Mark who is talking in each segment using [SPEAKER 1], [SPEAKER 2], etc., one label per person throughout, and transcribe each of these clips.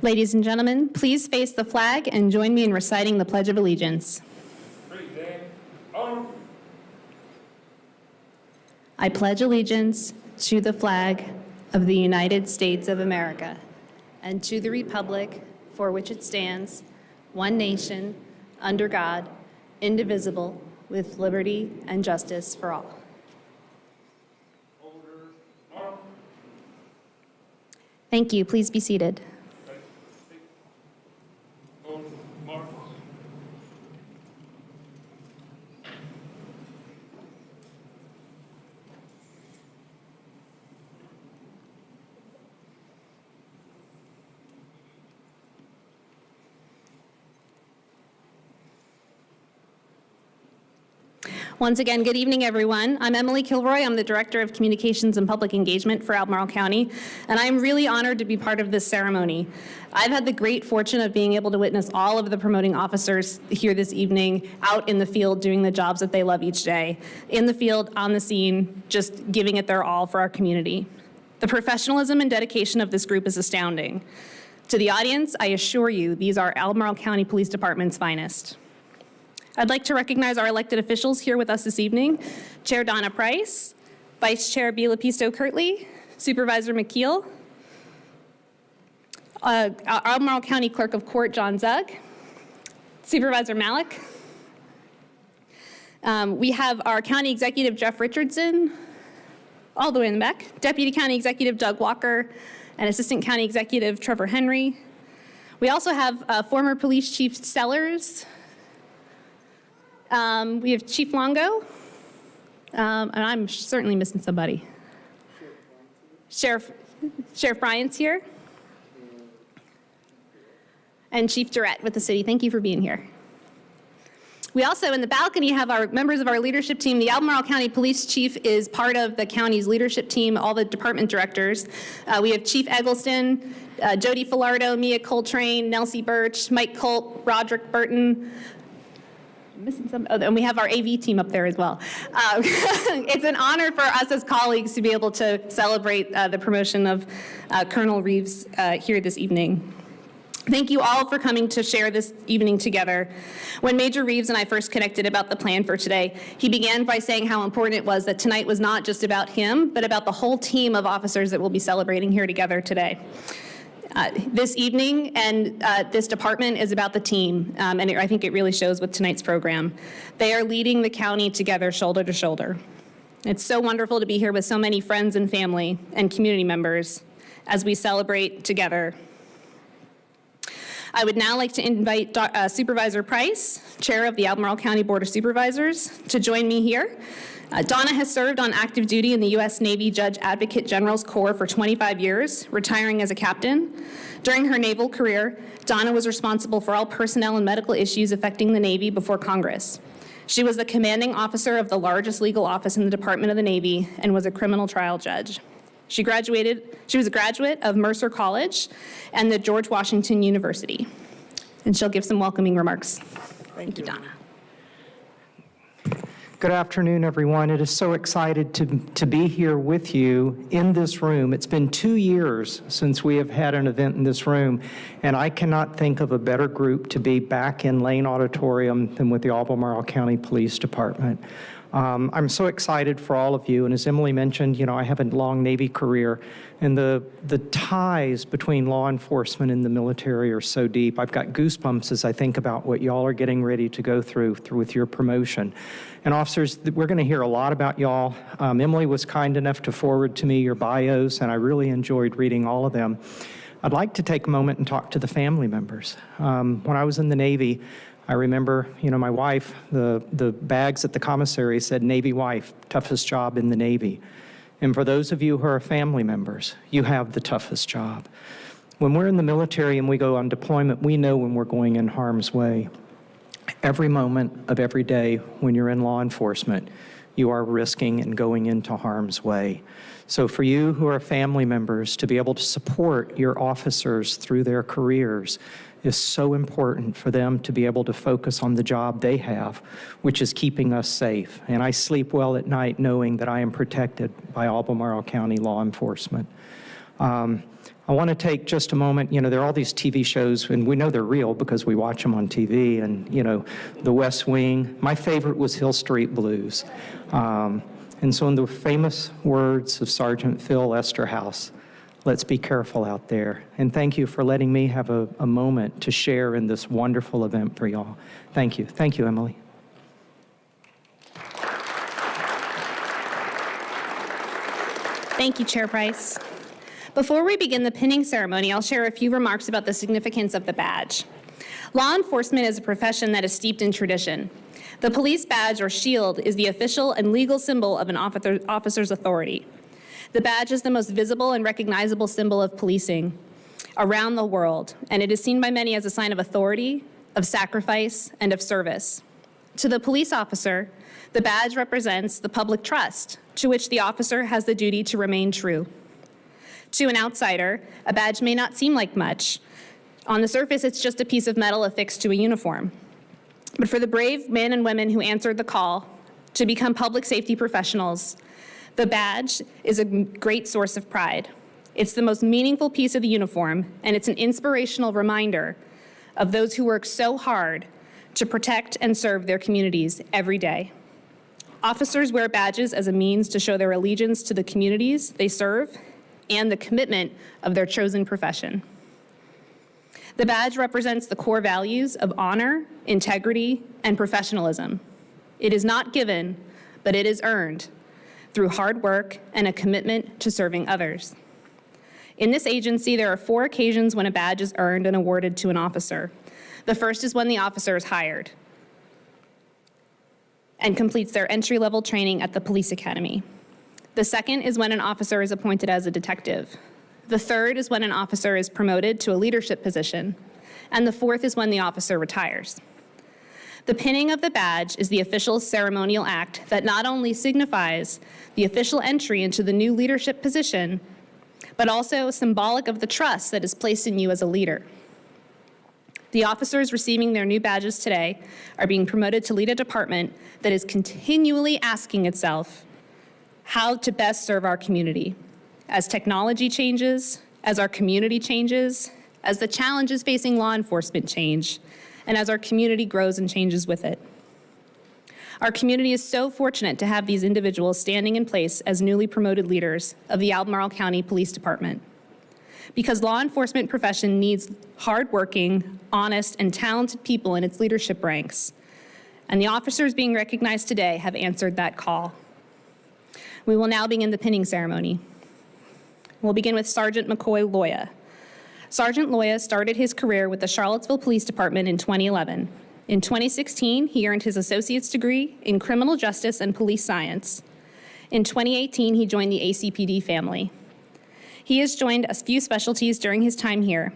[SPEAKER 1] Ladies and gentlemen, please face the flag and join me in reciting the Pledge of Allegiance. I pledge allegiance to the flag of the United States of America and to the republic for which it stands, one nation, under God, indivisible, with liberty and justice for all. Thank you. Please be seated. Once again, good evening, everyone. I'm Emily Kilroy. I'm the Director of Communications and Public Engagement for Albemarle County, and I'm really honored to be part of this ceremony. I've had the great fortune of being able to witness all of the promoting officers here this evening out in the field doing the jobs that they love each day, in the field, on the scene, just giving it their all for our community. The professionalism and dedication of this group is astounding. To the audience, I assure you, these are Albemarle County Police Department's finest. I'd like to recognize our elected officials here with us this evening. Chair Donna Price, Vice Chair Bela Pisto-Kirtley, Supervisor McKeel, Albemarle County Clerk of Court John Zug, Supervisor Malik. We have our County Executive Jeff Richardson, all the way in the back, Deputy County Executive Doug Walker, and Assistant County Executive Trevor Henry. We also have former Police Chief Sellers. We have Chief Longo, and I'm certainly missing somebody. Sheriff Bryant's here. And Chief Durrett with the city. Thank you for being here. We also, in the balcony, have our members of our leadership team. The Albemarle County Police Chief is part of the county's leadership team, all the department directors. We have Chief Eggleston, Jody Filardo, Mia Coltrane, Nelsie Birch, Mike Colt, Roderick Burton. Missing some, oh, and we have our AV team up there as well. It's an honor for us as colleagues to be able to celebrate the promotion of Colonel Reeves here this evening. Thank you all for coming to share this evening together. When Major Reeves and I first connected about the plan for today, he began by saying how important it was that tonight was not just about him, but about the whole team of officers that we'll be celebrating here together today. This evening and this department is about the team, and I think it really shows with tonight's program. They are leading the county together, shoulder to shoulder. It's so wonderful to be here with so many friends and family and community members as we celebrate together. I would now like to invite Supervisor Price, Chair of the Albemarle County Board of Supervisors, to join me here. Donna has served on active duty in the U.S. Navy Judge Advocate General's Corps for 25 years, retiring as a captain. During her naval career, Donna was responsible for all personnel and medical issues affecting the Navy before Congress. She was the commanding officer of the largest legal office in the Department of the Navy and was a criminal trial judge. She was a graduate of Mercer College and the George Washington University. And she'll give some welcoming remarks. Thank you, Donna.
[SPEAKER 2] Good afternoon, everyone. It is so excited to be here with you in this room. It's been 2 years since we have had an event in this room, and I cannot think of a better group to be back in Lane Auditorium than with the Albemarle County Police Department. I'm so excited for all of you, and as Emily mentioned, you know, I have a long Navy career, and the ties between law enforcement and the military are so deep. I've got goosebumps as I think about what y'all are getting ready to go through with your promotion. And officers, we're going to hear a lot about y'all. Emily was kind enough to forward to me your bios, and I really enjoyed reading all of them. I'd like to take a moment and talk to the family members. When I was in the Navy, I remember, you know, my wife, the bags at the commissary said, Navy wife, toughest job in the Navy. And for those of you who are family members, you have the toughest job. When we're in the military and we go on deployment, we know when we're going in harm's way. Every moment of every day when you're in law enforcement, you are risking and going into harm's way. So for you who are family members, to be able to support your officers through their careers is so important for them to be able to focus on the job they have, which is keeping us safe. And I sleep well at night knowing that I am protected by Albemarle County law enforcement. I want to take just a moment, there are all these TV shows, and we know they're real because we watch them on TV, and, The West Wing. My favorite was Hill Street Blues. And so in the famous words of Sergeant Phil Esterhaus, let's be careful out there. And thank you for letting me have a moment to share in this wonderful event for y'all. Thank you. Thank you, Emily.
[SPEAKER 1] Thank you, Chair Price. Before we begin the pinning ceremony, I'll share a few remarks about the significance of the badge. Law enforcement is a profession that is steeped in tradition. The police badge or shield is the official and legal symbol of an officer's authority. The badge is the most visible and recognizable symbol of policing around the world, and it is seen by many as a sign of authority, of sacrifice, and of service. To the police officer, the badge represents the public trust to which the officer has the duty to remain true. To an outsider, a badge may not seem like much. On the surface, it's just a piece of metal affixed to a uniform. But for the brave men and women who answered the call to become public safety professionals, the badge is a great source of pride. It's the most meaningful piece of the uniform, and it's an inspirational reminder of those who work so hard to protect and serve their communities every day. Officers wear badges as a means to show their allegiance to the communities they serve and the commitment of their chosen profession. The badge represents the core values of honor, integrity, and professionalism. It is not given, but it is earned through hard work and a commitment to serving others. In this agency, there are 4 occasions when a badge is earned and awarded to an officer. The first is when the officer is hired and completes their entry-level training at the police academy. The second is when an officer is appointed as a detective. The third is when an officer is promoted to a leadership position. And the fourth is when the officer retires. The pinning of the badge is the official ceremonial act that not only signifies the official entry into the new leadership position, but also symbolic of the trust that is placed in you as a leader. The officers receiving their new badges today are being promoted to lead a department that is continually asking itself how to best serve our community. As technology changes, as our community changes, as the challenges facing law enforcement change, and as our community grows and changes with it. Our community is so fortunate to have these individuals standing in place as newly promoted leaders of the Albemarle County Police Department. Because law enforcement profession needs hardworking, honest, and talented people in its leadership ranks. And the officers being recognized today have answered that call. We will now begin the pinning ceremony. We'll begin with Sergeant McCoy Loya. Sergeant Loya started his career with the Charlottesville Police Department in 2011. In 2016, he earned his associate's degree in criminal justice and police science. In 2018, he joined the ACPD family. He has joined a few specialties during his time here.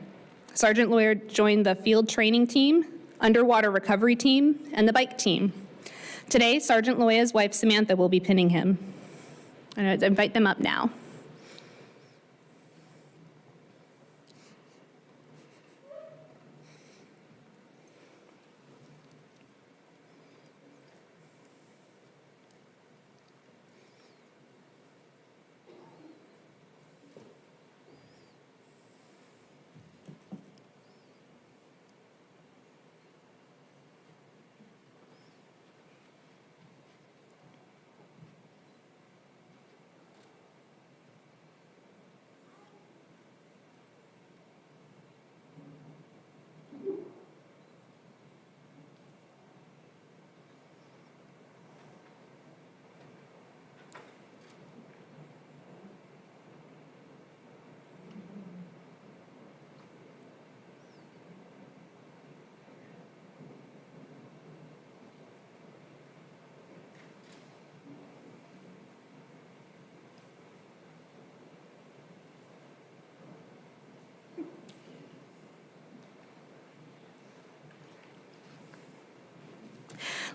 [SPEAKER 1] Sergeant Loya joined the field training team, underwater recovery team, and the bike team. Today, Sergeant Loya's wife, Samantha, will be pinning him. I invite them up now.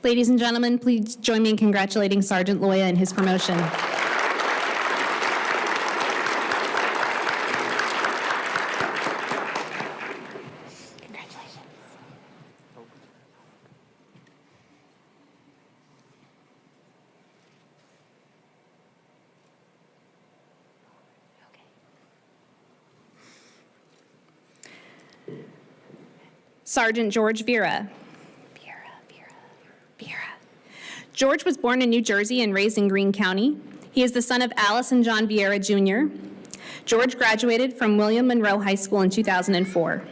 [SPEAKER 1] Ladies and gentlemen, please join me in congratulating Sergeant Loya and his promotion. Congratulations. Sergeant George Vera. George was born in New Jersey and raised in Greene County. He is the son of Alice and John Vieira Jr. George graduated from William Monroe High School in 2004.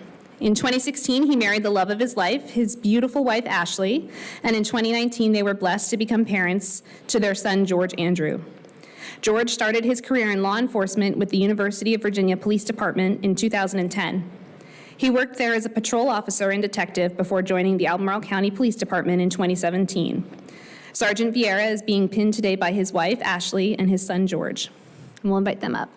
[SPEAKER 1] In 2016, he married the love of his life, his beautiful wife, Ashley, and in 2019, they were blessed to become parents to their son, George Andrew. George started his career in law enforcement with the University of Virginia Police Department in 2010. He worked there as a patrol officer and detective before joining the Albemarle County Police Department in 2017. Sergeant Vieira is being pinned today by his wife, Ashley, and his son, George. And we'll invite them up.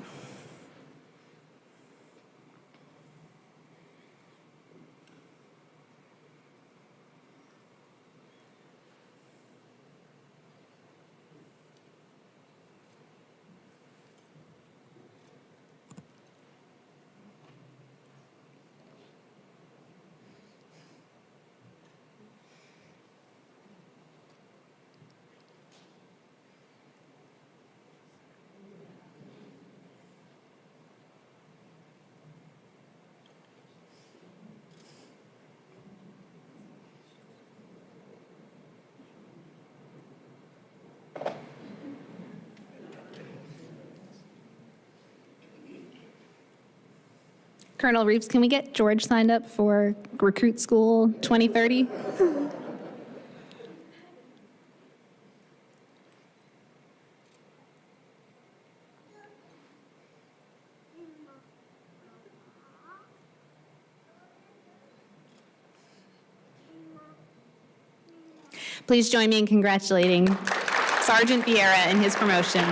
[SPEAKER 1] Colonel Reeves, can we get George signed up for Recruit School 2030? Please join me in congratulating Sergeant Vieira in his promotion.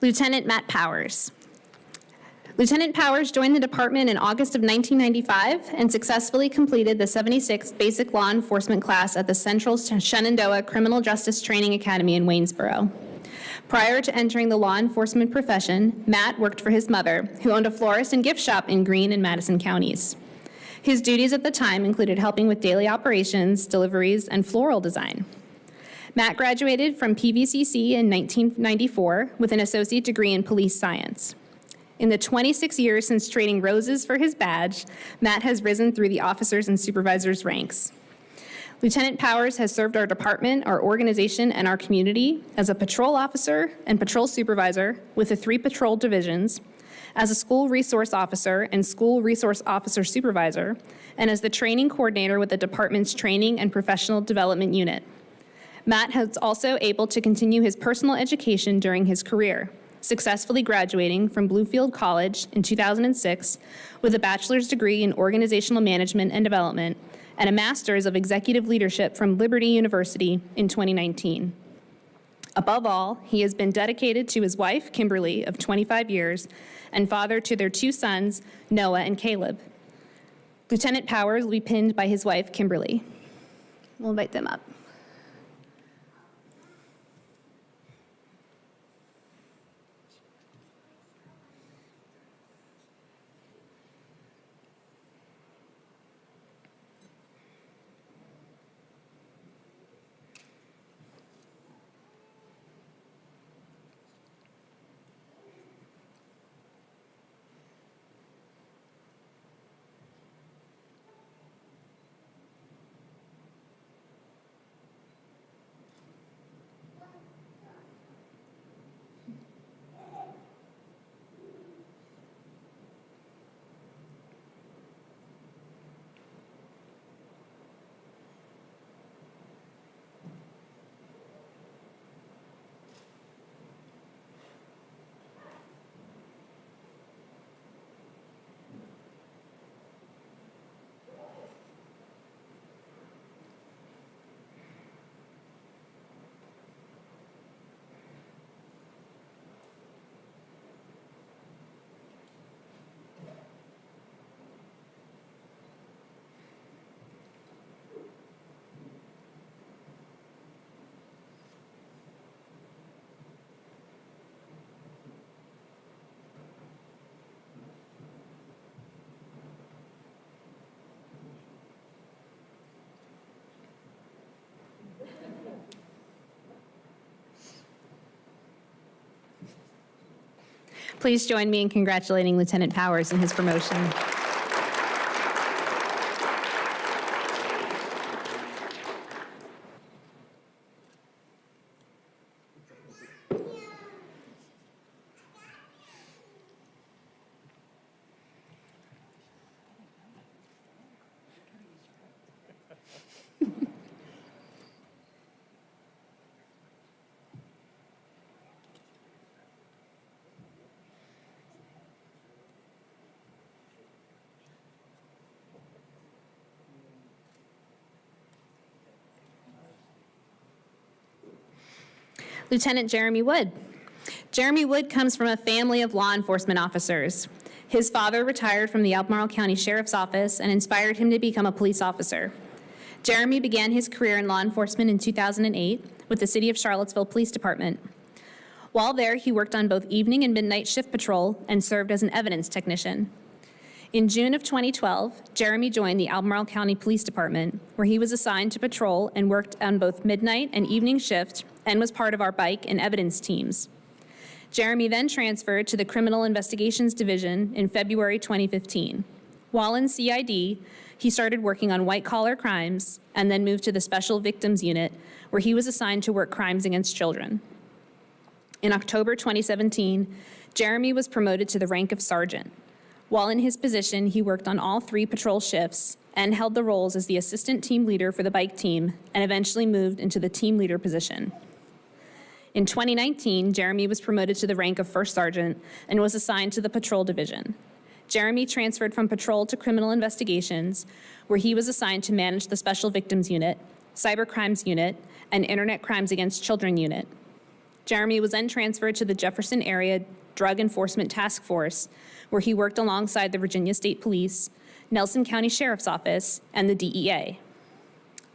[SPEAKER 1] Lieutenant Matt Powers. Lieutenant Powers joined the department in August of 1995 and successfully completed the 76th Basic Law Enforcement class at the Central Shenandoah Criminal Justice Training Academy in Waynesboro. Prior to entering the law enforcement profession, Matt worked for his mother, who owned a florist and gift shop in Greene and Madison counties. His duties at the time included helping with daily operations, deliveries, and floral design. Matt graduated from PVCC in 1994 with an associate degree in police science. In the 26 years since trading roses for his badge, Matt has risen through the officers and supervisors ranks. Lieutenant Powers has served our department, our organization, and our community as a patrol officer and patrol supervisor with the 3 patrol divisions, as a school resource officer and school resource officer supervisor, and as the training coordinator with the department's training and professional development unit. Matt has also able to continue his personal education during his career, successfully graduating from Bluefield College in 2006 with a bachelor's degree in organizational management and development and a master's of executive leadership from Liberty University in 2019. Above all, he has been dedicated to his wife, Kimberly, of 25 years, and father to their 2 sons, Noah and Caleb. Lieutenant Powers will be pinned by his wife, Kimberly. We'll invite them up. Please join me in congratulating Lieutenant Powers in his promotion. Lieutenant Jeremy Wood. Jeremy Wood comes from a family of law enforcement officers. His father retired from the Albemarle County Sheriff's Office and inspired him to become a police officer. Jeremy began his career in law enforcement in 2008 with the City of Charlottesville Police Department. While there, he worked on both evening and midnight shift patrol and served as an evidence technician. In June of 2012, Jeremy joined the Albemarle County Police Department, where he was assigned to patrol and worked on both midnight and evening shift and was part of our bike and evidence teams. Jeremy then transferred to the Criminal Investigations Division in February 2015. While in CID, he started working on white-collar crimes and then moved to the Special Victims Unit, where he was assigned to work crimes against children. In October 2017, Jeremy was promoted to the rank of sergeant. While in his position, he worked on all 3 patrol shifts and held the roles as the assistant team leader for the bike team and eventually moved into the team leader position. In 2019, Jeremy was promoted to the rank of first sergeant and was assigned to the patrol division. Jeremy transferred from patrol to criminal investigations, where he was assigned to manage the Special Victims Unit, Cyber Crimes Unit, and Internet Crimes Against Children Unit. Jeremy was then transferred to the Jefferson Area Drug Enforcement Task Force, where he worked alongside the Virginia State Police, Nelson County Sheriff's Office, and the DEA.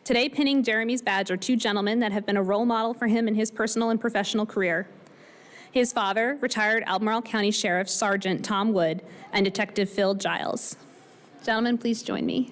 [SPEAKER 1] Today, pinning Jeremy's badge are 2 gentlemen that have been a role model for him in his personal and professional career. His father, retired Albemarle County Sheriff Sergeant Tom Wood, and Detective Phil Giles. Gentlemen, please join me.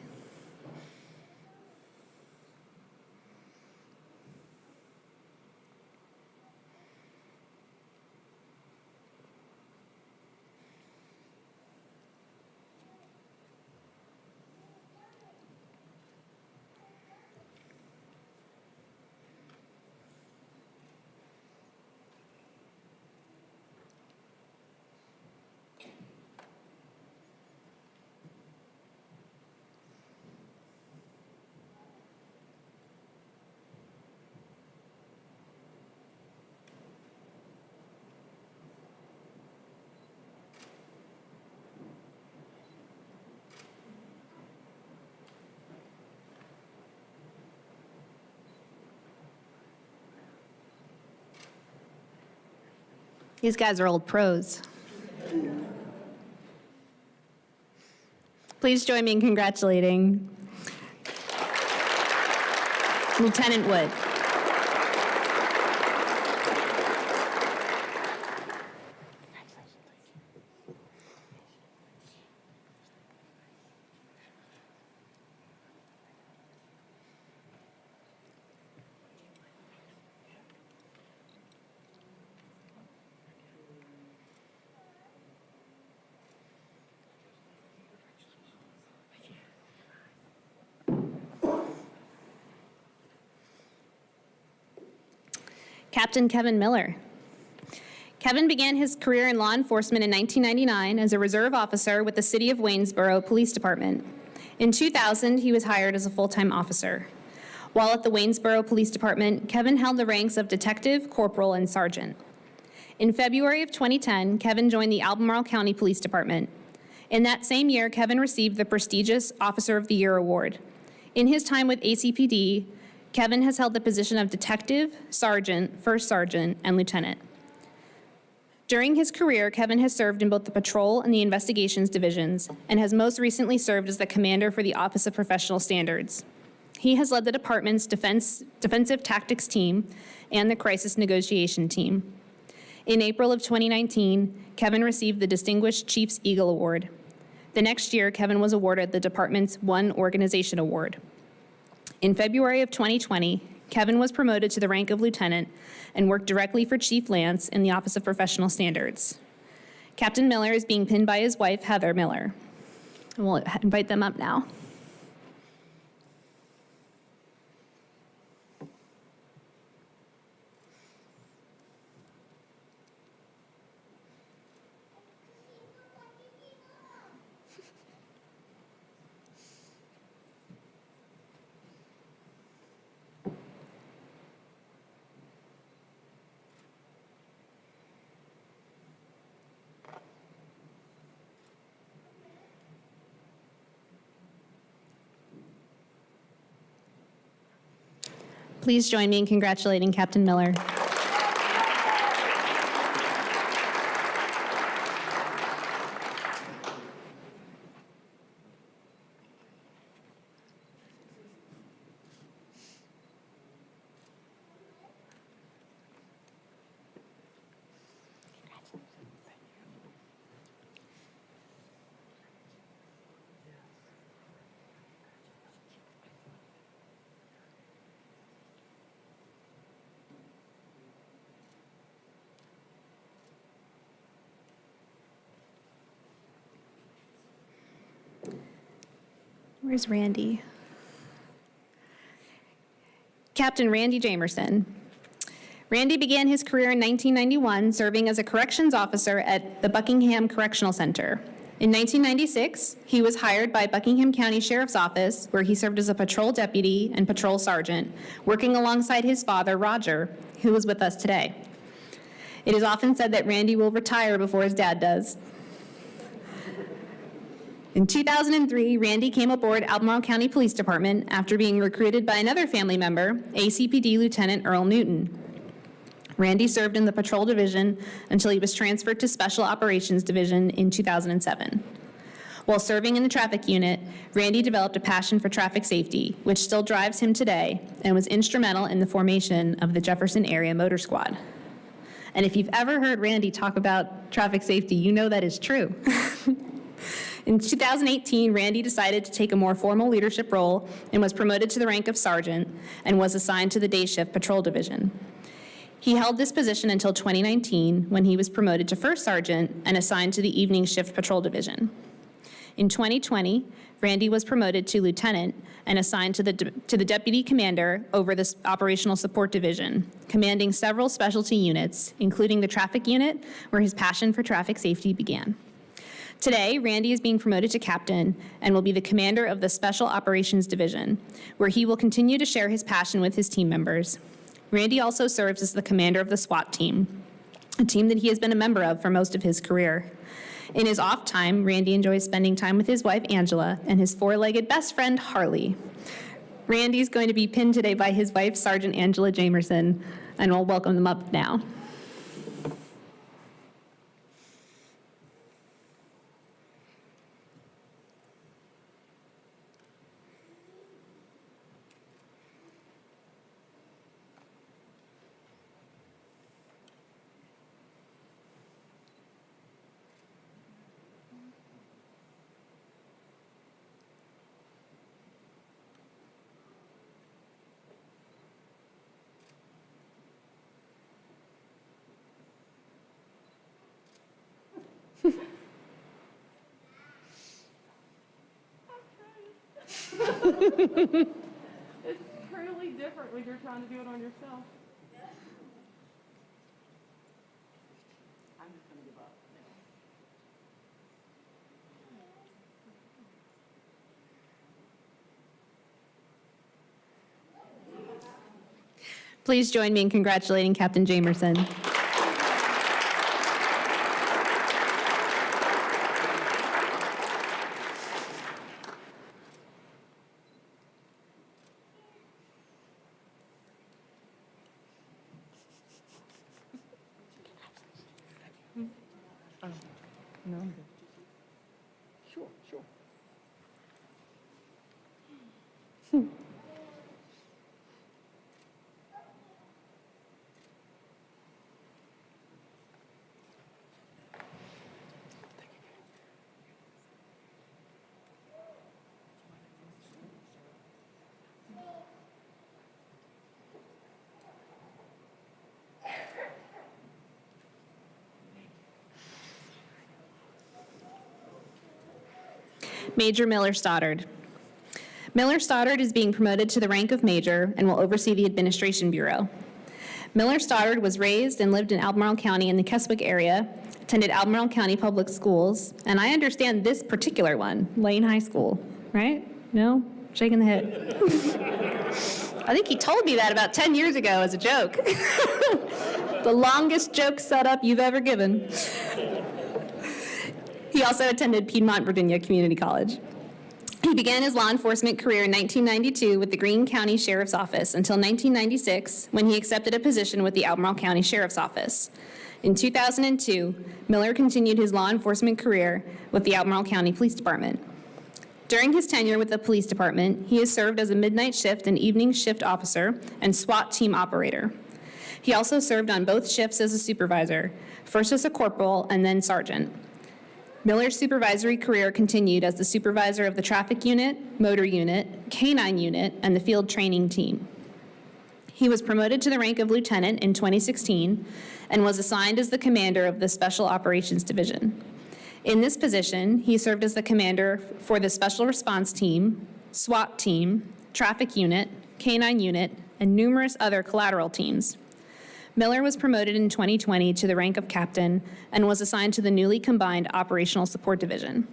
[SPEAKER 1] These guys are old pros. Please join me in congratulating Lieutenant Wood. Captain Kevin Miller. Kevin began his career in law enforcement in 1999 as a reserve officer with the City of Waynesboro Police Department. In 2000, he was hired as a full-time officer. While at the Waynesboro Police Department, Kevin held the ranks of detective, corporal, and sergeant. In February of 2010, Kevin joined the Albemarle County Police Department. In that same year, Kevin received the prestigious Officer of the Year award. In his time with ACPD, Kevin has held the position of detective, sergeant, first sergeant, and lieutenant. During his career, Kevin has served in both the patrol and the investigations divisions, and has most recently served as the commander for the Office of Professional Standards. He has led the department's defensive tactics team and the crisis negotiation team. In April of 2019, Kevin received the Distinguished Chief's Eagle Award. The next year, Kevin was awarded the department's One Organization Award. In February of 2020, Kevin was promoted to the rank of lieutenant and worked directly for Chief Lance in the Office of Professional Standards. Captain Miller is being pinned by his wife, Heather Miller. And we'll invite them up now. Please join me in congratulating Captain Miller. Where's Randy? Captain Randy Jamerson. Randy began his career in 1991 serving as a corrections officer at the Buckingham Correctional Center. In 1996, he was hired by Buckingham County Sheriff's Office, where he served as a patrol deputy and patrol sergeant, working alongside his father, Roger, who is with us today. It is often said that Randy will retire before his dad does. In 2003, Randy came aboard Albemarle County Police Department after being recruited by another family member, ACPD Lieutenant Earl Newton. Randy served in the Patrol Division until he was transferred to Special Operations Division in 2007. While serving in the traffic unit, Randy developed a passion for traffic safety, which still drives him today and was instrumental in the formation of the Jefferson Area Motor Squad. And if you've ever heard Randy talk about traffic safety, you know that is true. In 2018, Randy decided to take a more formal leadership role and was promoted to the rank of sergeant and was assigned to the day shift patrol division. He held this position until 2019, when he was promoted to first sergeant and assigned to the evening shift patrol division. In 2020, Randy was promoted to lieutenant and assigned to the deputy commander over the operational support division, commanding several specialty units, including the traffic unit, where his passion for traffic safety began. Today, Randy is being promoted to captain and will be the commander of the Special Operations Division, where he will continue to share his passion with his team members. Randy also serves as the commander of the SWAT team, a team that he has been a member of for most of his career. In his off time, Randy enjoys spending time with his wife, Angela, and his four-legged best friend, Harley. Randy's going to be pinned today by his wife, Sergeant Angela Jamerson, and we'll welcome them up now.
[SPEAKER 3] It's truly different when you're trying to do it on yourself. I'm just going to give up.
[SPEAKER 1] Please join me in congratulating Captain Jamerson.
[SPEAKER 3] No, I'm good. Sure.
[SPEAKER 1] Major Miller Stoddard. Miller Stoddard is being promoted to the rank of major and will oversee the Administration Bureau. Miller Stoddard was raised and lived in Albemarle County in the Keswick area, attended Albemarle County Public Schools, and I understand this particular one, Lane High School, right? No? Shaking the head. I think he told me that about 10 years ago as a joke. The longest joke setup you've ever given. He also attended Piedmont, Virginia Community College. He began his law enforcement career in 1992 with the Greene County Sheriff's Office until 1996, when he accepted a position with the Albemarle County Sheriff's Office. In 2002, Miller continued his law enforcement career with the Albemarle County Police Department. During his tenure with the police department, he has served as a midnight shift and evening shift officer and SWAT team operator. He also served on both shifts as a supervisor, first as a corporal and then sergeant. Miller's supervisory career continued as the supervisor of the traffic unit, motor unit, canine unit, and the field training team. He was promoted to the rank of lieutenant in 2016 and was assigned as the commander of the Special Operations Division. In this position, he served as the commander for the Special Response Team, SWAT team, traffic unit, canine unit, and numerous other collateral teams. Miller was promoted in 2020 to the rank of captain and was assigned to the newly combined Operational Support Division.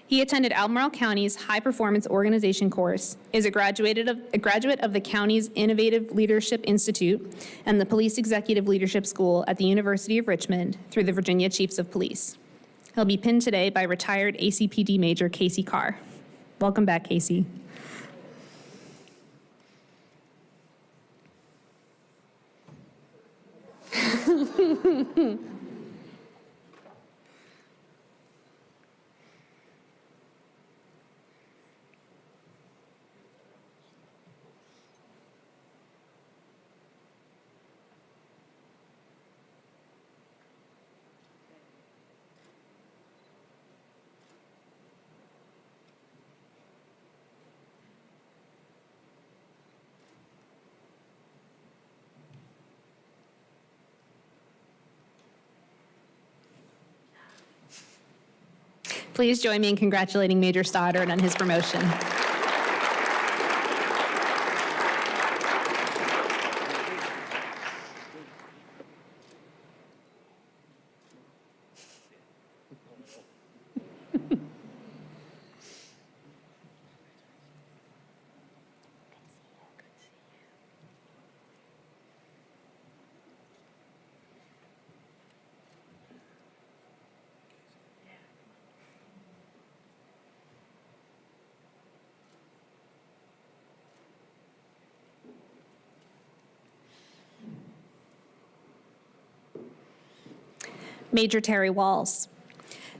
[SPEAKER 1] He attended Albemarle County's High Performance Organization course, is a graduate of the county's Innovative Leadership Institute and the Police Executive Leadership School at the University of Richmond through the Virginia Chiefs of Police. He'll be pinned today by retired ACPD Major Casey Carr. Welcome back, Casey. Please join me in congratulating Major Stoddard on his promotion. Major Terry Walls.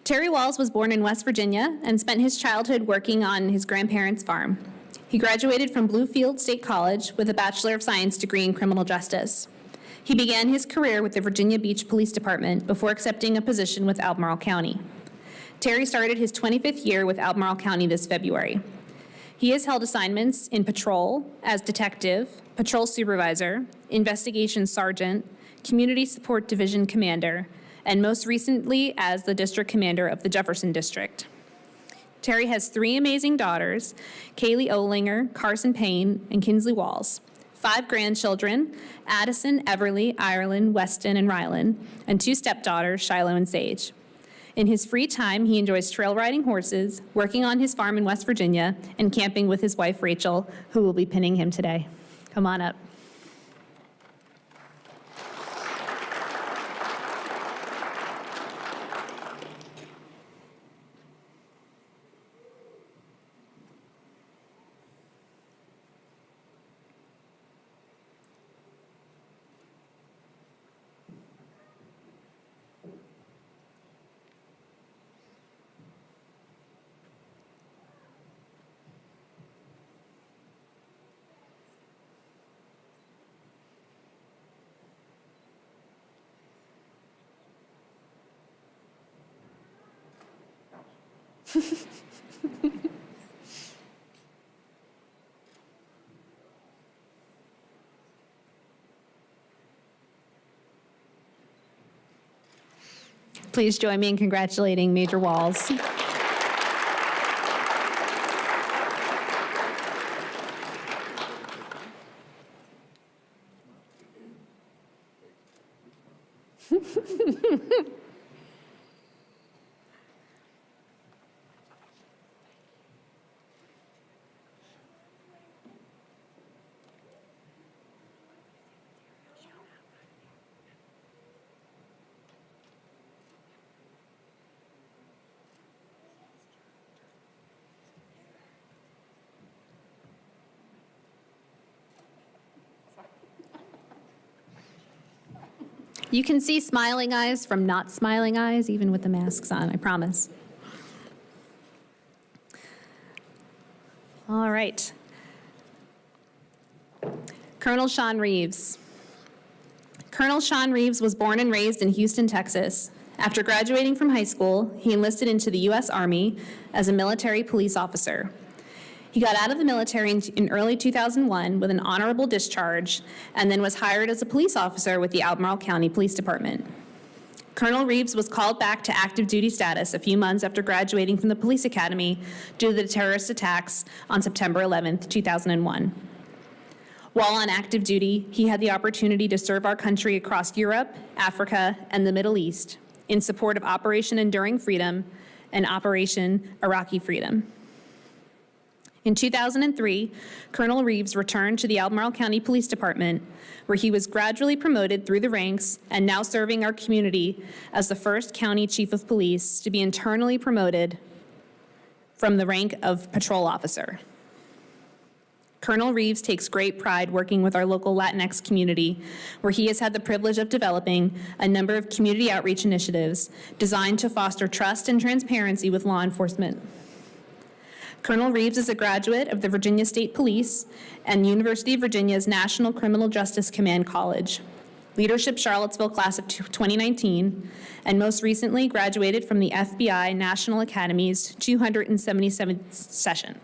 [SPEAKER 1] Terry Walls was born in West Virginia and spent his childhood working on his grandparents' farm. He graduated from Bluefield State College with a Bachelor of Science degree in criminal justice. He began his career with the Virginia Beach Police Department before accepting a position with Albemarle County. Terry started his 25th year with Albemarle County this February. He has held assignments in patrol as detective, patrol supervisor, investigation sergeant, community support division commander, and most recently as the district commander of the Jefferson District. Terry has 3 amazing daughters, Kaylee Olinger, Carson Payne, and Kinsley Walls, 5 grandchildren, Addison, Everly, Ireland, Weston, and Rylan, and 2 stepdaughters, Shiloh and Sage. In his free time, he enjoys trail riding horses, working on his farm in West Virginia, and camping with his wife, Rachel, who will be pinning him today. Come on up. Please join me in congratulating Major Walls. You can see smiling eyes from not smiling eyes, even with the masks on, I promise. All right. Colonel Shawn Reeves. Colonel Shawn Reeves was born and raised in Houston, Texas. After graduating from high school, he enlisted into the U.S. Army as a military police officer. He got out of the military in early 2001 with an honorable discharge and then was hired as a police officer with the Albemarle County Police Department. Colonel Reeves was called back to active duty status a few months after graduating from the police academy due to the terrorist attacks on September 11th, 2001. While on active duty, he had the opportunity to serve our country across Europe, Africa, and the Middle East in support of Operation Enduring Freedom and Operation Iraqi Freedom. In 2003, Colonel Reeves returned to the Albemarle County Police Department, where he was gradually promoted through the ranks and now serving our community as the first county chief of police to be internally promoted from the rank of patrol officer. Colonel Reeves takes great pride working with our local Latinx community, where he has had the privilege of developing a number of community outreach initiatives designed to foster trust and transparency with law enforcement. Colonel Reeves is a graduate of the Virginia State Police and University of Virginia's National Criminal Justice Command College, Leadership Charlottesville Class of 2019, and most recently graduated from the FBI National Academy's 277th session.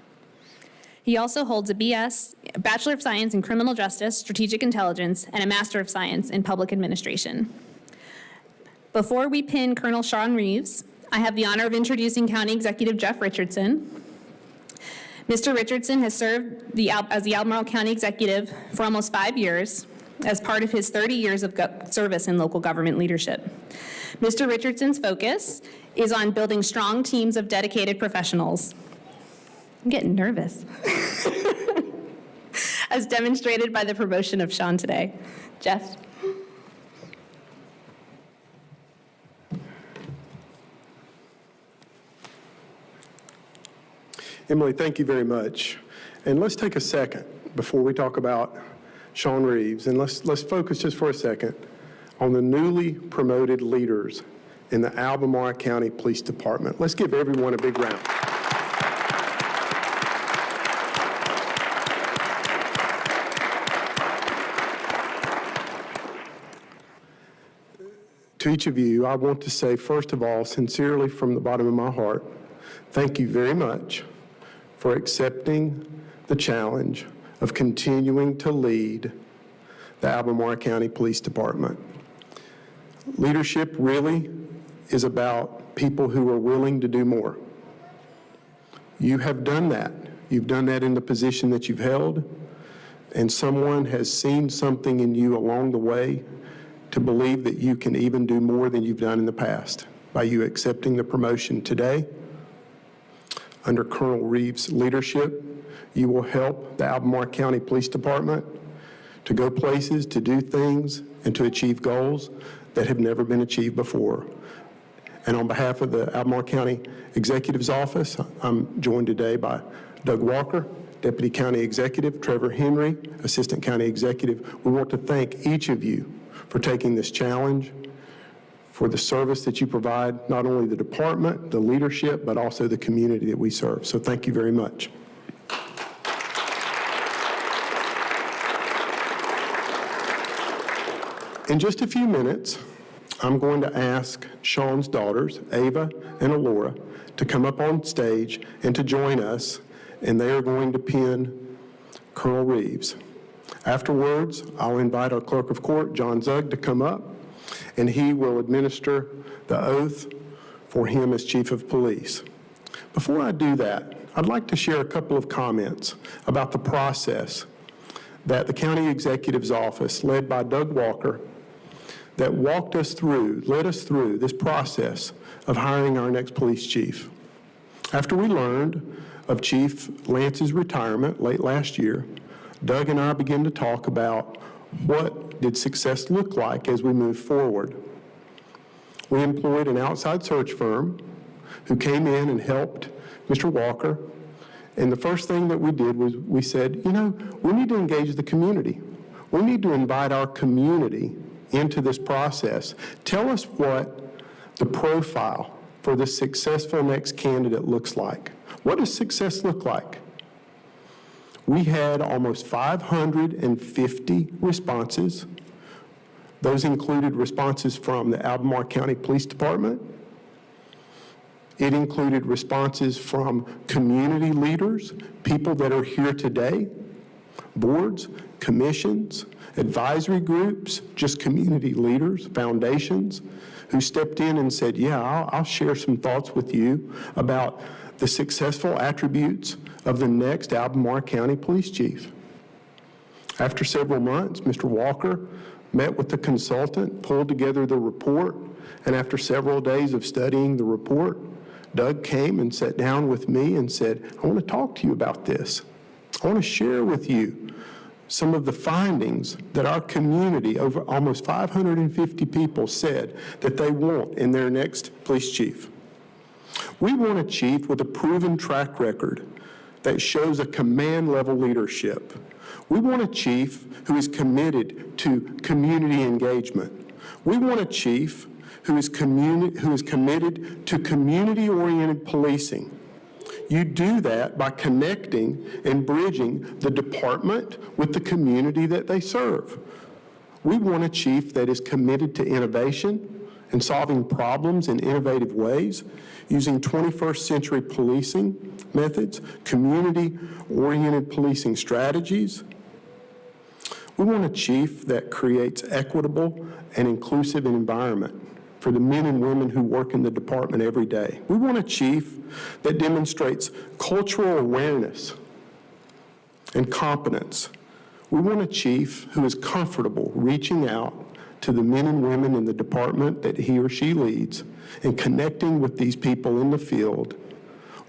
[SPEAKER 1] He also holds a BS, a Bachelor of Science in Criminal Justice, Strategic Intelligence, and a Master of Science in Public Administration. Before we pin Colonel Shawn Reeves, I have the honor of introducing County Executive Jeff Richardson. Mr. Richardson has served as the Albemarle County Executive for almost 5 years as part of his 30 years of service in local government leadership. Mr. Richardson's focus is on building strong teams of dedicated professionals. I'm getting nervous. As demonstrated by the promotion of Shawn today. Jeff?
[SPEAKER 4] Emily, thank you very much. And let's take a second before we talk about Shawn Reeves, and let's focus just for a second on the newly promoted leaders in the Albemarle County Police Department. Let's give everyone a big round. To each of you, I want to say, first of all, sincerely from the bottom of my heart, thank you very much for accepting the challenge of continuing to lead the Albemarle County Police Department. Leadership really is about people who are willing to do more. You have done that. You've done that in the position that you've held, and someone has seen something in you along the way to believe that you can even do more than you've done in the past by you accepting the promotion today. Under Colonel Reeves' leadership, you will help the Albemarle County Police Department to go places, to do things, and to achieve goals that have never been achieved before. And on behalf of the Albemarle County Executive's Office, I'm joined today by Doug Walker, Deputy County Executive, Trevor Henry, Assistant County Executive. We want to thank each of you for taking this challenge, for the service that you provide, not only the department, the leadership, but also the community that we serve. So thank you very much. In just a few minutes, I'm going to ask Shawn's daughters, Ava and Alora, to come up on stage and to join us, and they are going to pin Colonel Reeves. Afterwards, I'll invite our Clerk of Court, John Zug, to come up, and he will administer the oath for him as Chief of Police. Before I do that, I'd like to share a couple of comments about the process that the County Executive's Office, led by Doug Walker, that led us through this process of hiring our next police chief. After we learned of Chief Lance's retirement late last year, Doug and I began to talk about what did success look like as we move forward. We employed an outside search firm who came in and helped Mr. Walker. And the first thing that we did was we said, we need to engage the community. We need to invite our community into this process. Tell us what the profile for the successful next candidate looks like. What does success look like? We had almost 550 responses. Those included responses from the Albemarle County Police Department. It included responses from community leaders, people that are here today, boards, commissions, advisory groups, just community leaders, foundations, who stepped in and said, I'll share some thoughts with you about the successful attributes of the next Albemarle County Police Chief. After several months, Mr. Walker met with the consultant, pulled together the report, and after several days of studying the report, Doug came and sat down with me and said, I want to talk to you about this. I want to share with you some of the findings that our community, over almost 550 people, said that they want in their next police chief. We want a chief with a proven track record that shows a command-level leadership. We want a chief who is committed to community engagement. We want a chief who is committed to community-oriented policing. You do that by connecting and bridging the department with the community that they serve. We want a chief that is committed to innovation and solving problems in innovative ways, using 21st century policing methods, community-oriented policing strategies. We want a chief that creates equitable and inclusive environment for the men and women who work in the department every day. We want a chief that demonstrates cultural awareness and competence. We want a chief who is comfortable reaching out to the men and women in the department that he or she leads and connecting with these people in the field,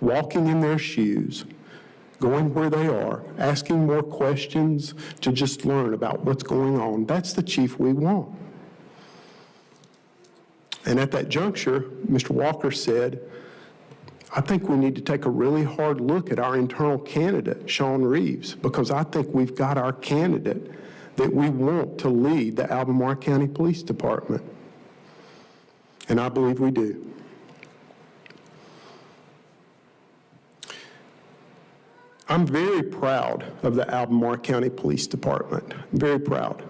[SPEAKER 4] walking in their shoes, going where they are, asking more questions to just learn about what's going on. That's the chief we want. And at that juncture, Mr. Walker said, I think we need to take a really hard look at our internal candidate, Shawn Reeves, because I think we've got our candidate that we want to lead the Albemarle County Police Department. And I believe we do. I'm very proud of the Albemarle County Police Department. I'm very proud.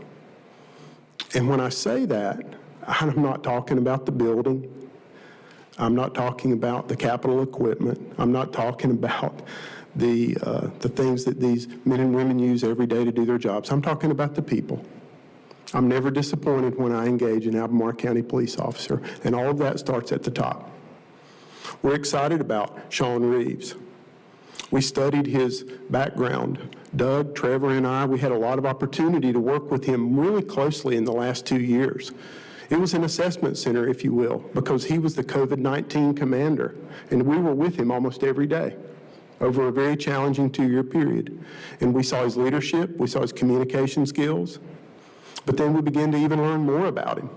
[SPEAKER 4] And when I say that, I'm not talking about the building. I'm not talking about the capital equipment. I'm not talking about the things that these men and women use every day to do their jobs. I'm talking about the people. I'm never disappointed when I engage an Albemarle County police officer, and all of that starts at the top. We're excited about Shawn Reeves. We studied his background. Doug, Trevor, and I, we had a lot of opportunity to work with him really closely in the last 2 years. It was an assessment center, if you will, because he was the COVID-19 commander, and we were with him almost every day over a very challenging 2-year period. And we saw his leadership, we saw his communication skills, but then we began to even learn more about him.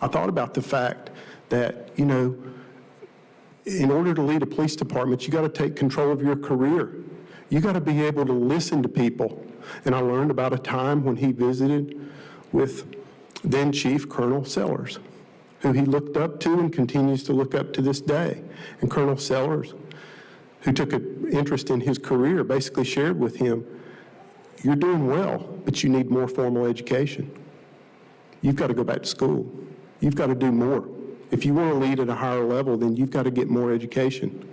[SPEAKER 4] I thought about the fact that, in order to lead a police department, you got to take control of your career. You got to be able to listen to people. And I learned about a time when he visited with then Chief Colonel Sellers, who he looked up to and continues to look up to this day. And Colonel Sellers, who took an interest in his career, basically shared with him, you're doing well, but you need more formal education. You've got to go back to school. You've got to do more. If you want to lead at a higher level, then you've got to get more education.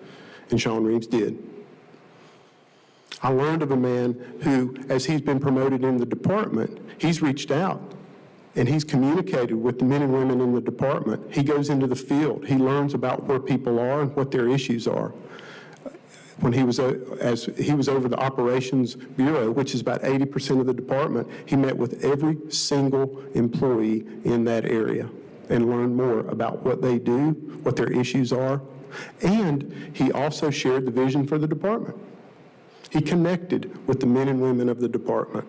[SPEAKER 4] And Shawn Reeves did. I learned of a man who, as he's been promoted in the department, he's reached out and he's communicated with the men and women in the department. He goes into the field. He learns about where people are and what their issues are. when he was over the Operations Bureau, which is about 80% of the department, he met with every single employee in that area and learned more about what they do, what their issues are, and he also shared the vision for the department. He connected with the men and women of the department.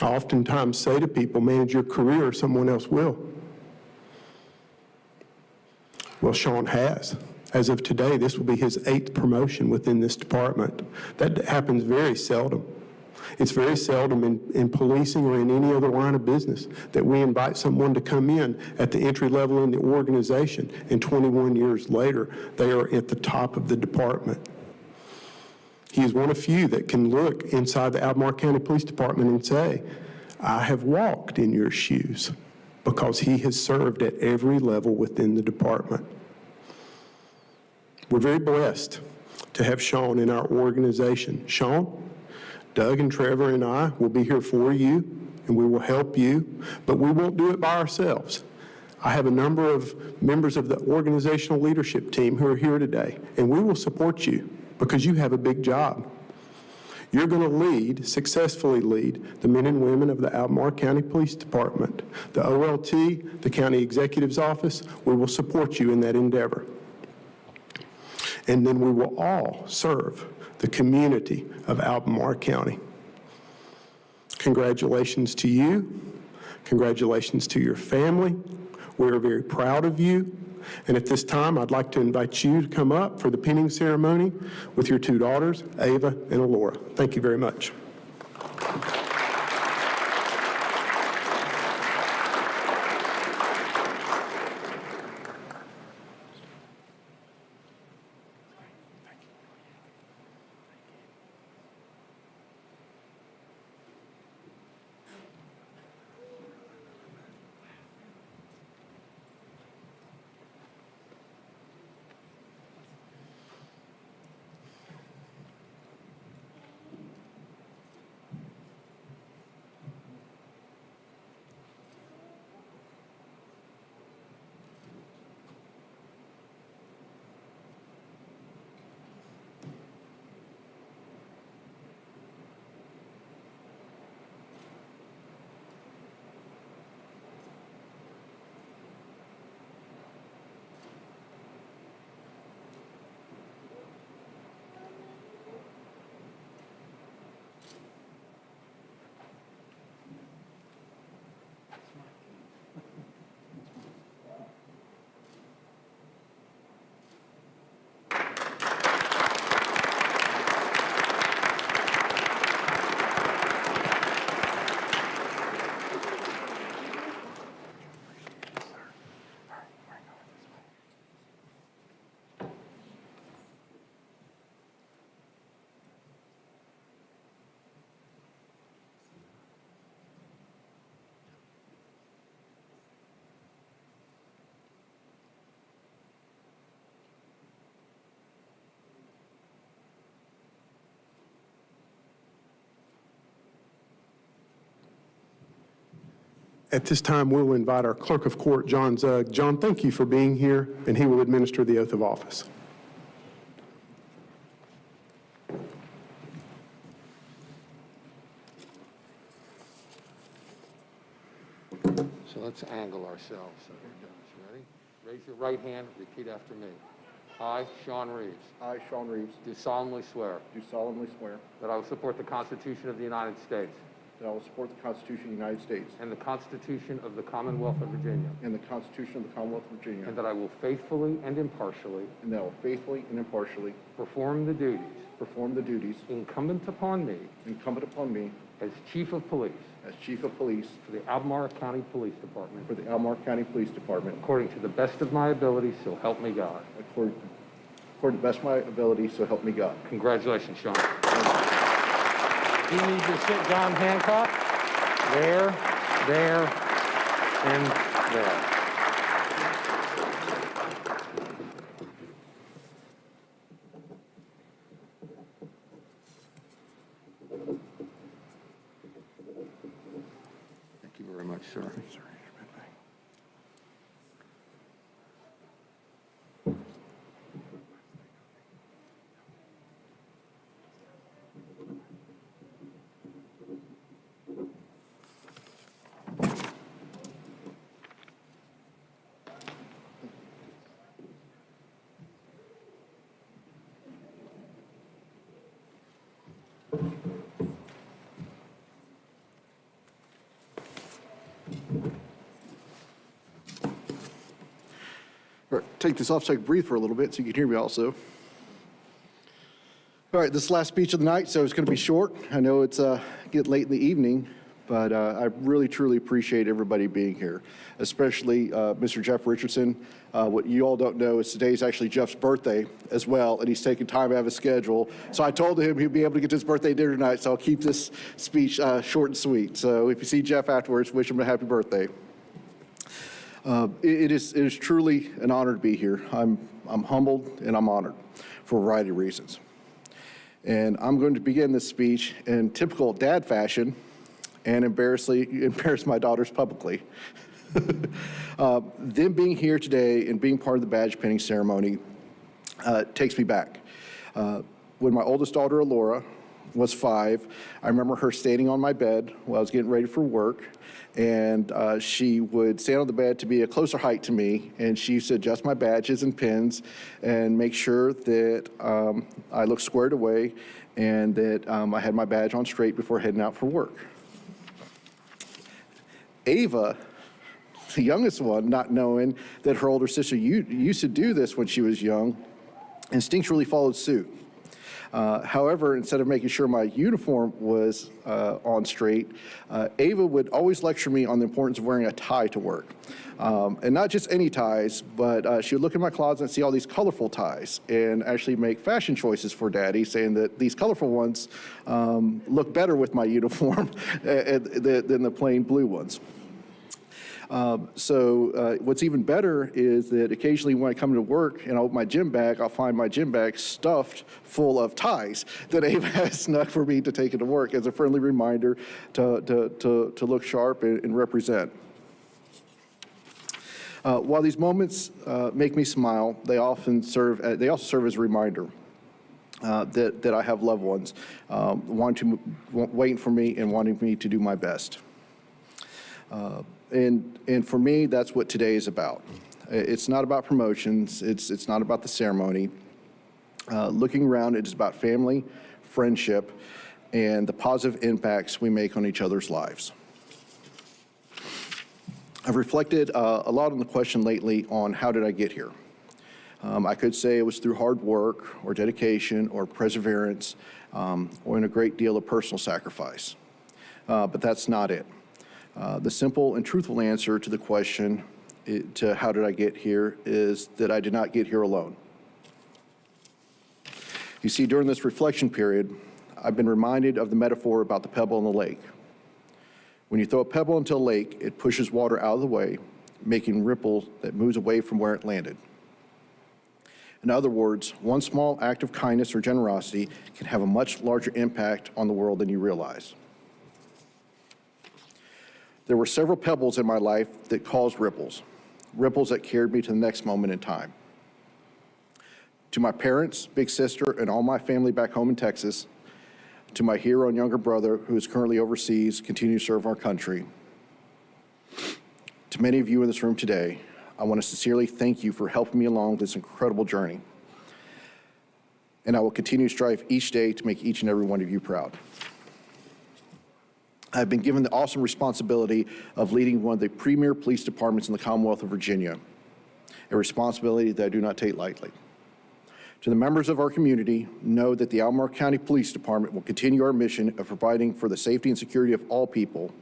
[SPEAKER 4] I oftentimes say to people, manage your career or someone else will. Well, Shawn has. As of today, this will be his 8th promotion within this department. That happens very seldom. It's very seldom in policing or in any other line of business that we invite someone to come in at the entry level in the organization, and 21 years later, they are at the top of the department. He is one of few that can look inside the Albemarle County Police Department and say, I have walked in your shoes, because he has served at every level within the department. We're very blessed to have Shawn in our organization. Shawn, Doug and Trevor and I will be here for you, and we will help you, but we won't do it by ourselves. I have a number of members of the organizational leadership team who are here today, and we will support you because you have a big job. You're going to successfully lead the men and women of the Albemarle County Police Department. The OLT, the County Executive's Office, we will support you in that endeavor. And then we will all serve the community of Albemarle County. Congratulations to you. Congratulations to your family. We are very proud of you. And at this time, I'd like to invite you to come up for the pinning ceremony with your 2 daughters, Ava and Alora. Thank you very much. At this time, we'll invite our Clerk of Court, John Zugg. John, thank you for being here, and he will administer the oath of office.
[SPEAKER 5] So let's angle ourselves. So here it goes. Ready? Raise your right hand. Repeat after me. I, Shawn Reeves,
[SPEAKER 6] I, Shawn Reeves,
[SPEAKER 5] do solemnly swear
[SPEAKER 6] do solemnly swear
[SPEAKER 5] that I will support the Constitution of the United States
[SPEAKER 6] that I will support the Constitution of the United States
[SPEAKER 5] and the Constitution of the Commonwealth of Virginia,
[SPEAKER 6] and the Constitution of the Commonwealth of Virginia,
[SPEAKER 5] and that I will faithfully and impartially
[SPEAKER 6] and that I will faithfully and impartially
[SPEAKER 5] perform the duties incumbent upon me as Chief of Police
[SPEAKER 6] as Chief of Police
[SPEAKER 5] for the Albemarle County Police Department
[SPEAKER 6] for the Albemarle County Police Department
[SPEAKER 5] according to the best of my ability, so help me God.
[SPEAKER 6] according to the best of my ability, so help me God.
[SPEAKER 5] Congratulations, Shawn. You need to sit John Hancock there, and there. Thank you very much, sir.
[SPEAKER 6] All right, take this off so I can breathe for a little bit so you can hear me also. All right, this is the last speech of the night, so it's going to be short. I know it's getting late in the evening, but I really, truly appreciate everybody being here, especially Mr. Jeff Richardson. What you all don't know is today's actually Jeff's birthday as well, and he's taking time out of his schedule. So I told him he'd be able to get to his birthday dinner tonight, so I'll keep this speech short and sweet. So if you see Jeff afterwards, wish him a happy birthday. It is truly an honor to be here. I'm humbled and I'm honored for a variety of reasons. And I'm going to begin this speech in typical dad fashion and embarrass my daughters publicly. Them being here today and being part of the badge pinning ceremony takes me back. When my oldest daughter, Alora, was 5, I remember her standing on my bed while I was getting ready for work, and she would stand on the bed to be a closer height to me, and she used to adjust my badges and pins and make sure that I looked squared away and that I had my badge on straight before heading out for work. Ava, the youngest one, not knowing that her older sister used to do this when she was young, instinctually followed suit. However, instead of making sure my uniform was on straight, Ava would always lecture me on the importance of wearing a tie to work. And not just any ties, but she would look in my closet and see all these colorful ties and actually make fashion choices for Daddy, saying that these colorful ones look better with my uniform than the plain blue ones. What's even better is that occasionally when I come to work and I open my gym bag, I'll find my gym bag stuffed full of ties that Ava has snuck for me to take into work as a friendly reminder to look sharp and represent. While these moments make me smile, they also serve as a reminder that I have loved ones waiting for me and wanting me to do my best. And for me, that's what today is about. It's not about promotions. It's not about the ceremony. Looking around, it is about family, friendship, and the positive impacts we make on each other's lives. I've reflected a lot on the question lately on how did I get here. I could say it was through hard work or dedication or perseverance or in a great deal of personal sacrifice. But that's not it. The simple and truthful answer to the question, to how did I get here, is that I did not get here alone. You see, during this reflection period, I've been reminded of the metaphor about the pebble in the lake. When you throw a pebble into a lake, it pushes water out of the way, making ripples that moves away from where it landed. In other words, one small act of kindness or generosity can have a much larger impact on the world than you realize. There were several pebbles in my life that caused ripples that carried me to the next moment in time. To my parents, big sister, and all my family back home in Texas, to my hero and younger brother who is currently overseas, continue to serve our country. To many of you in this room today, I want to sincerely thank you for helping me along this incredible journey. And I will continue to strive each day to make each and every one of you proud. I've been given the awesome responsibility of leading one of the premier police departments in the Commonwealth of Virginia, a responsibility that I do not take lightly. To the members of our community, know that the Albemarle County Police Department will continue our mission of providing for the safety and security of all people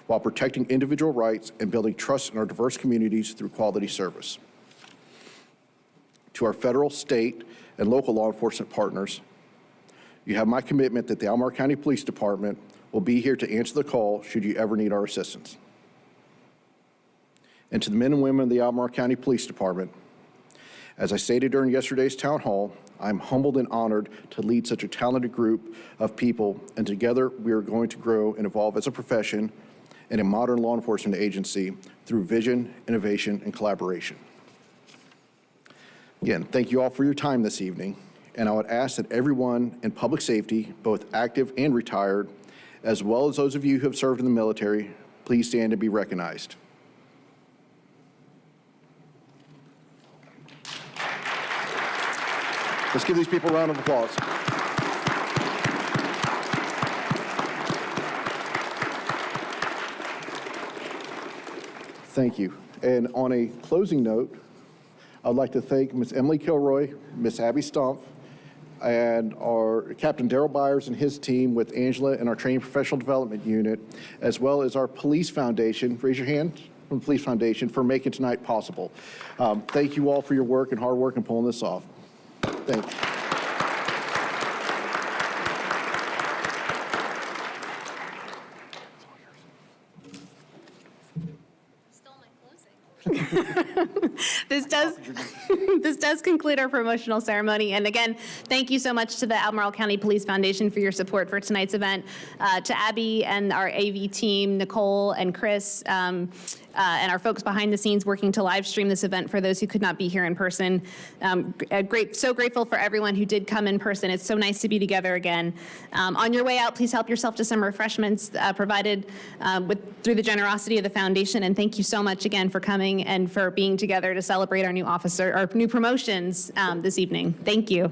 [SPEAKER 6] while protecting individual rights and building trust in our diverse communities through quality service. To our federal, state, and local law enforcement partners, you have my commitment that the Albemarle County Police Department will be here to answer the call should you ever need our assistance. And to the men and women of the Albemarle County Police Department, as I stated during yesterday's town hall, I'm humbled and honored to lead such a talented group of people, and together we are going to grow and evolve as a profession and a modern law enforcement agency through vision, innovation, and collaboration. Again, thank you all for your time this evening, and I would ask that everyone in public safety, both active and retired, as well as those of you who have served in the military, please stand and be recognized. Let's give these people a round of applause. Thank you. And on a closing note, I'd like to thank Ms. Emily Kilroy, Ms. Abby Stumpf, and our Captain Daryl Byers and his team with Angela and our Training Professional Development Unit, as well as our Police Foundation. Raise your hand from the Police Foundation for making tonight possible. Thank you all for your work and hard work in pulling this off. Thank you.
[SPEAKER 1] This does conclude our promotional ceremony. And again, thank you so much to the Albemarle County Police Foundation for your support for tonight's event. To Abby and our AV team, Nicole and Chris, and our folks behind the scenes working to live stream this event for those who could not be here in person. So grateful for everyone who did come in person. It's so nice to be together again. On your way out, please help yourself to some refreshments provided through the generosity of the foundation. And thank you so much again for coming and for being together to celebrate our new promotions this evening. Thank you.